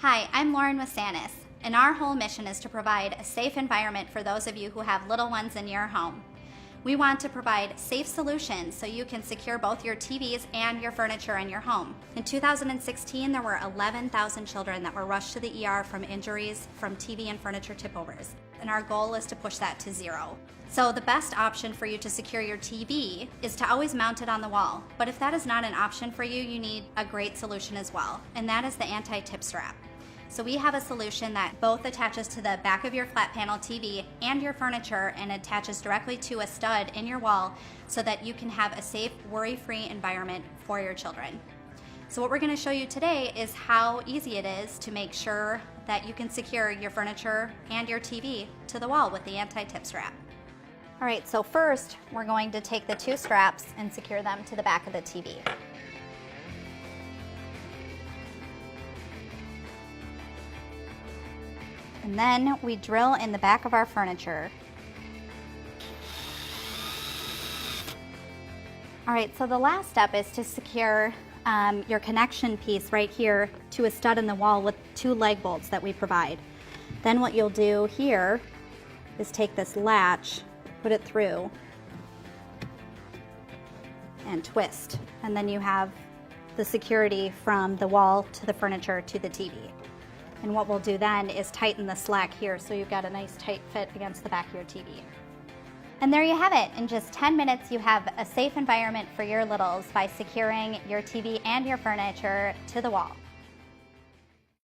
Hi, I'm Lauren with Sanis, and our whole mission is to provide a safe environment for those of you who have little ones in your home. We want to provide safe solutions so you can secure both your TVs and your furniture in your home. In 2016, there were 11,000 children that were rushed to the ER from injuries from TV and furniture tipovers, and our goal is to push that to zero. So the best option for you to secure your TV is to always mount it on the wall. But if that is not an option for you, you need a great solution as well, and that is the anti-tip strap. So we have a solution that both attaches to the back of your flat panel TV and your furniture and attaches directly to a stud in your wall so that you can have a safe, worry-free environment for your children. So what we're going to show you today is how easy it is to make sure that you can secure your furniture and your TV to the wall with the anti-tip strap. All right, so first we're going to take the two straps and secure them to the back of the TV. And then we drill in the back of our furniture. All right, so the last step is to secure your connection piece right here to a stud in the wall with two leg bolts that we provide. Then what you'll do here is take this latch, put it through, and twist. And then you have the security from the wall to the furniture to the TV. And what we'll do then is tighten the slack here so you've got a nice tight fit against the back of your TV. And there you have it. In just 10 minutes, you have a safe environment for your littles by securing your TV and your furniture to the wall.